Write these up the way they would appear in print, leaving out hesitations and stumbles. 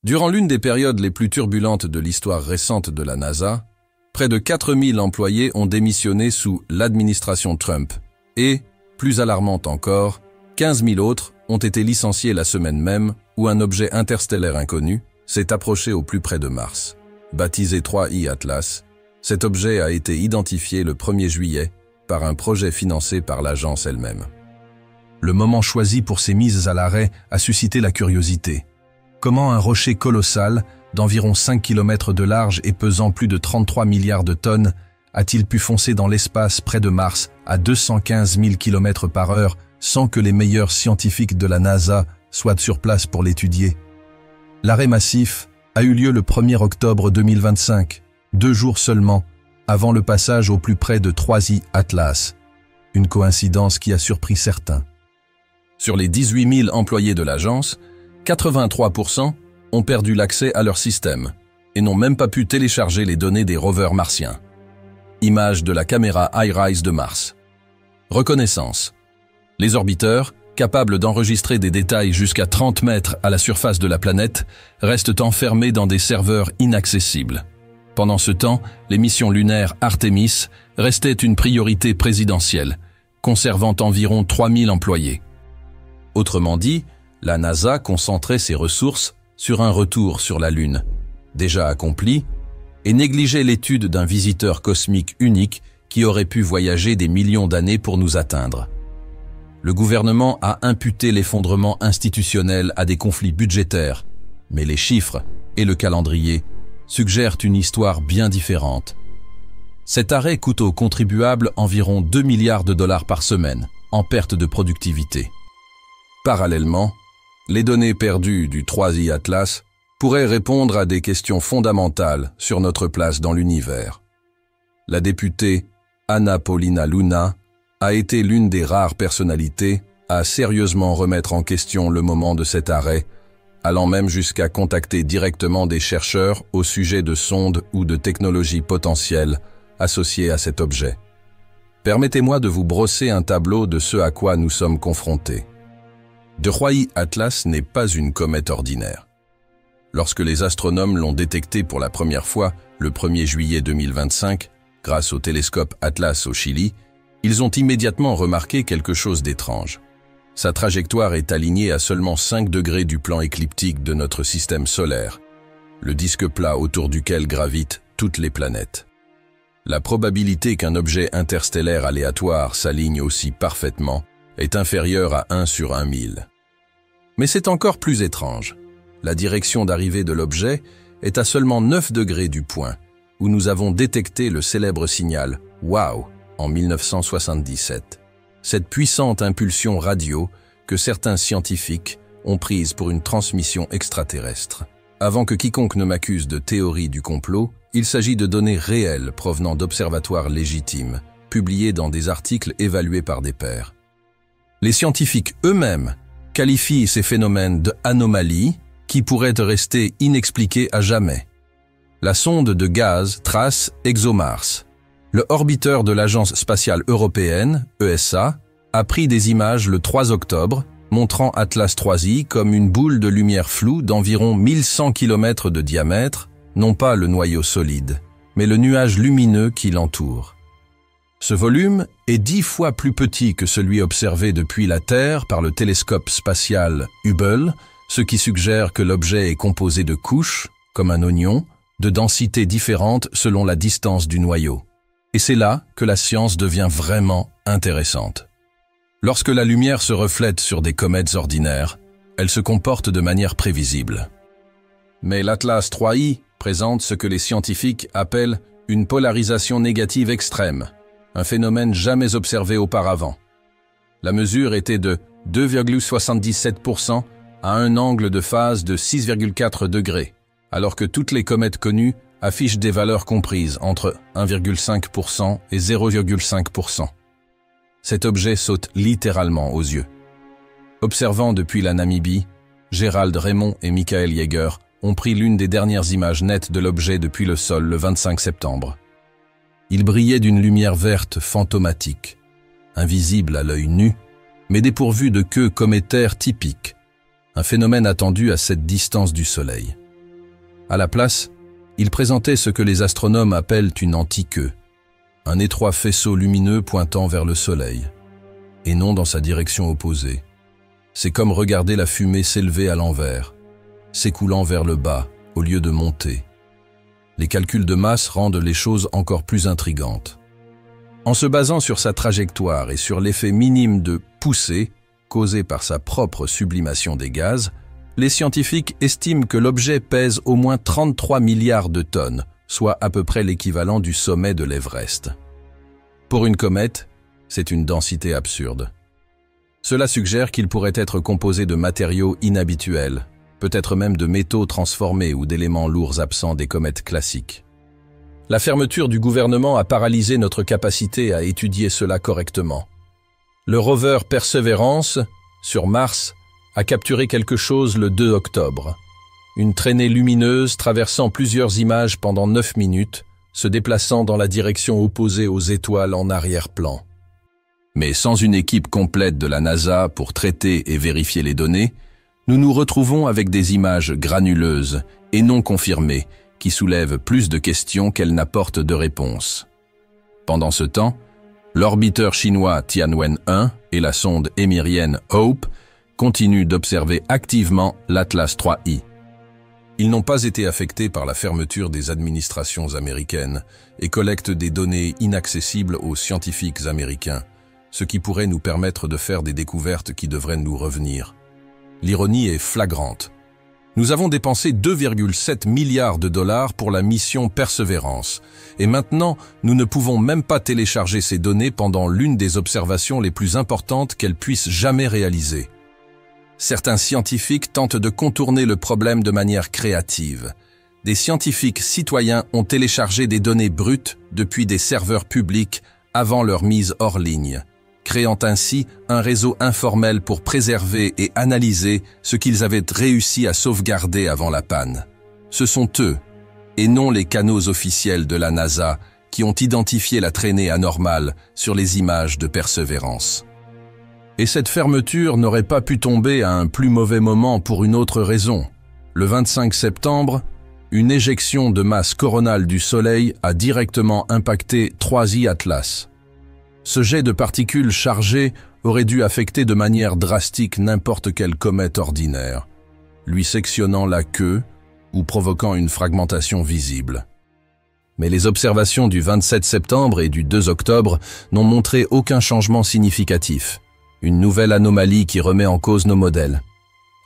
Durant l'une des périodes les plus turbulentes de l'histoire récente de la NASA, près de 4000 employés ont démissionné sous l'administration Trump et, plus alarmante encore, 15 000 autres ont été licenciés la semaine même où un objet interstellaire inconnu s'est approché au plus près de Mars. Baptisé 3I Atlas, cet objet a été identifié le 1er juillet par un projet financé par l'agence elle-même. Le moment choisi pour ces mises à l'arrêt a suscité la curiosité. Comment un rocher colossal, d'environ 5 km de large et pesant plus de 33 milliards de tonnes, a-t-il pu foncer dans l'espace près de Mars à 215 000 km/h sans que les meilleurs scientifiques de la NASA soient sur place pour l'étudier? L'arrêt massif a eu lieu le 1er octobre 2025, 2 jours seulement avant le passage au plus près de 3I Atlas. Une coïncidence qui a surpris certains. Sur les 18 000 employés de l'agence, 83% ont perdu l'accès à leur système et n'ont même pas pu télécharger les données des rovers martiens. Image de la caméra iRISE de Mars. Reconnaissance. Les orbiteurs, capables d'enregistrer des détails jusqu'à 30 mètres à la surface de la planète, restent enfermés dans des serveurs inaccessibles. Pendant ce temps, les missions lunaires Artemis restaient une priorité présidentielle, conservant environ 3000 employés. Autrement dit, la NASA concentrait ses ressources sur un retour sur la Lune, déjà accompli, et négligeait l'étude d'un visiteur cosmique unique qui aurait pu voyager des millions d'années pour nous atteindre. Le gouvernement a imputé l'effondrement institutionnel à des conflits budgétaires, mais les chiffres et le calendrier suggèrent une histoire bien différente. Cet arrêt coûte aux contribuables environ 2 milliards de dollars par semaine, en perte de productivité. Parallèlement, les données perdues du 3I Atlas pourraient répondre à des questions fondamentales sur notre place dans l'univers. La députée Anna Paulina Luna a été l'une des rares personnalités à sérieusement remettre en question le moment de cet arrêt, allant même jusqu'à contacter directement des chercheurs au sujet de sondes ou de technologies potentielles associées à cet objet. Permettez-moi de vous brosser un tableau de ce à quoi nous sommes confrontés. 3I Atlas n'est pas une comète ordinaire. Lorsque les astronomes l'ont détecté pour la première fois le 1er juillet 2025, grâce au télescope Atlas au Chili, ils ont immédiatement remarqué quelque chose d'étrange. Sa trajectoire est alignée à seulement 5 degrés du plan écliptique de notre système solaire, le disque plat autour duquel gravitent toutes les planètes. La probabilité qu'un objet interstellaire aléatoire s'aligne aussi parfaitement est inférieure à 1 sur 1 000. Mais c'est encore plus étrange. La direction d'arrivée de l'objet est à seulement 9 degrés du point, où nous avons détecté le célèbre signal « Wow » en 1977. Cette puissante impulsion radio que certains scientifiques ont prise pour une transmission extraterrestre. Avant que quiconque ne m'accuse de théorie du complot, il s'agit de données réelles provenant d'observatoires légitimes, publiées dans des articles évalués par des pairs. Les scientifiques eux-mêmes qualifient ces phénomènes d'anomalies qui pourraient rester inexpliquées à jamais. La sonde de gaz trace ExoMars. Le orbiteur de l'Agence spatiale européenne, ESA, a pris des images le 3 octobre, montrant Atlas 3I comme une boule de lumière floue d'environ 1100 km de diamètre, non pas le noyau solide, mais le nuage lumineux qui l'entoure. Ce volume est 10 fois plus petit que celui observé depuis la Terre par le télescope spatial Hubble, ce qui suggère que l'objet est composé de couches, comme un oignon, de densités différentes selon la distance du noyau. Et c'est là que la science devient vraiment intéressante. Lorsque la lumière se reflète sur des comètes ordinaires, elle se comporte de manière prévisible. Mais l'Atlas 3I présente ce que les scientifiques appellent une polarisation négative extrême, un phénomène jamais observé auparavant. La mesure était de 2,77% à un angle de phase de 6,4 degrés, alors que toutes les comètes connues affichent des valeurs comprises entre 1,5% et 0,5%. Cet objet saute littéralement aux yeux. Observant depuis la Namibie, Gérald Raymond et Michael Yeager ont pris l'une des dernières images nettes de l'objet depuis le sol le 25 septembre. Il brillait d'une lumière verte fantomatique, invisible à l'œil nu, mais dépourvu de queue cométaire typique, un phénomène attendu à cette distance du Soleil. À la place, il présentait ce que les astronomes appellent une anti-queue, un étroit faisceau lumineux pointant vers le Soleil, et non dans sa direction opposée. C'est comme regarder la fumée s'élever à l'envers, s'écoulant vers le bas au lieu de monter. Les calculs de masse rendent les choses encore plus intrigantes. En se basant sur sa trajectoire et sur l'effet minime de poussée causé par sa propre sublimation des gaz, les scientifiques estiment que l'objet pèse au moins 33 milliards de tonnes, soit à peu près l'équivalent du sommet de l'Everest. Pour une comète, c'est une densité absurde. Cela suggère qu'il pourrait être composé de matériaux inhabituels, peut-être même de métaux transformés ou d'éléments lourds absents des comètes classiques. La fermeture du gouvernement a paralysé notre capacité à étudier cela correctement. Le rover Perseverance, sur Mars, a capturé quelque chose le 2 octobre. Une traînée lumineuse traversant plusieurs images pendant 9 minutes, se déplaçant dans la direction opposée aux étoiles en arrière-plan. Mais sans une équipe complète de la NASA pour traiter et vérifier les données, nous nous retrouvons avec des images granuleuses et non confirmées qui soulèvent plus de questions qu'elles n'apportent de réponses. Pendant ce temps, l'orbiteur chinois Tianwen-1 et la sonde émirienne Hope continuent d'observer activement l'Atlas 3i. Ils n'ont pas été affectés par la fermeture des administrations américaines et collectent des données inaccessibles aux scientifiques américains, ce qui pourrait nous permettre de faire des découvertes qui devraient nous revenir. L'ironie est flagrante. Nous avons dépensé 2,7 milliards de dollars pour la mission Perseverance, et maintenant nous ne pouvons même pas télécharger ces données pendant l'une des observations les plus importantes qu'elles puissent jamais réaliser. Certains scientifiques tentent de contourner le problème de manière créative. Des scientifiques citoyens ont téléchargé des données brutes depuis des serveurs publics avant leur mise hors ligne, créant ainsi un réseau informel pour préserver et analyser ce qu'ils avaient réussi à sauvegarder avant la panne. Ce sont eux, et non les canaux officiels de la NASA, qui ont identifié la traînée anormale sur les images de Perseverance. Et cette fermeture n'aurait pas pu tomber à un plus mauvais moment pour une autre raison. Le 25 septembre, une éjection de masse coronale du Soleil a directement impacté 3i Atlas. Ce jet de particules chargées aurait dû affecter de manière drastique n'importe quelle comète ordinaire, lui sectionnant la queue ou provoquant une fragmentation visible. Mais les observations du 27 septembre et du 2 octobre n'ont montré aucun changement significatif, une nouvelle anomalie qui remet en cause nos modèles.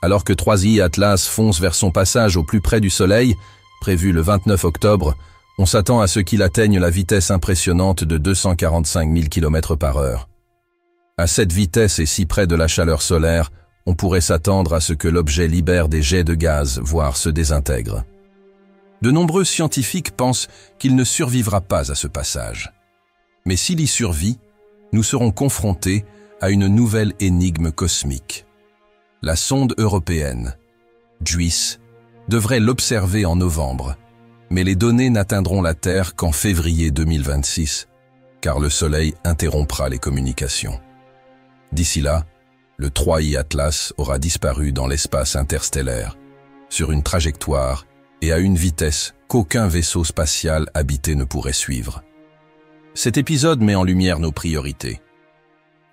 Alors que 3i Atlas fonce vers son passage au plus près du Soleil, prévu le 29 octobre, on s'attend à ce qu'il atteigne la vitesse impressionnante de 245 000 km/h. À cette vitesse et si près de la chaleur solaire, on pourrait s'attendre à ce que l'objet libère des jets de gaz, voire se désintègre. De nombreux scientifiques pensent qu'il ne survivra pas à ce passage. Mais s'il y survit, nous serons confrontés à une nouvelle énigme cosmique. La sonde européenne, JUICE, devrait l'observer en novembre, mais les données n'atteindront la Terre qu'en février 2026, car le Soleil interrompra les communications. D'ici là, le 3i Atlas aura disparu dans l'espace interstellaire, sur une trajectoire et à une vitesse qu'aucun vaisseau spatial habité ne pourrait suivre. Cet épisode met en lumière nos priorités.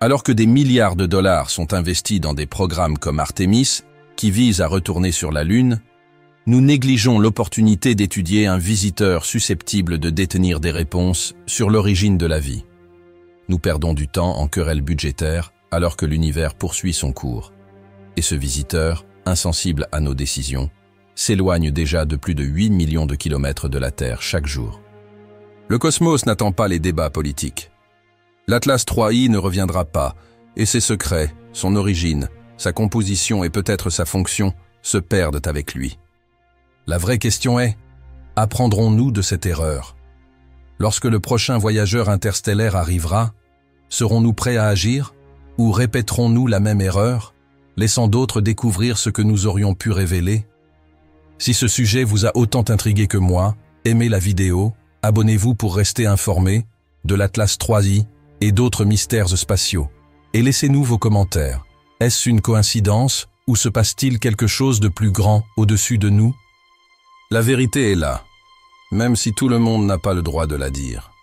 Alors que des milliards de dollars sont investis dans des programmes comme Artemis, qui visent à retourner sur la Lune, nous négligeons l'opportunité d'étudier un visiteur susceptible de détenir des réponses sur l'origine de la vie. Nous perdons du temps en querelles budgétaires alors que l'univers poursuit son cours. Et ce visiteur, insensible à nos décisions, s'éloigne déjà de plus de 8 millions de kilomètres de la Terre chaque jour. Le cosmos n'attend pas les débats politiques. L'Atlas 3i ne reviendra pas, et ses secrets, son origine, sa composition et peut-être sa fonction se perdent avec lui. La vraie question est, apprendrons-nous de cette erreur? Lorsque le prochain voyageur interstellaire arrivera, serons-nous prêts à agir? Ou répéterons-nous la même erreur, laissant d'autres découvrir ce que nous aurions pu révéler? Si ce sujet vous a autant intrigué que moi, aimez la vidéo, abonnez-vous pour rester informé de l'Atlas 3i et d'autres mystères spatiaux. Et laissez-nous vos commentaires. Est-ce une coïncidence ou se passe-t-il quelque chose de plus grand au-dessus de nous? La vérité est là, même si tout le monde n'a pas le droit de la dire.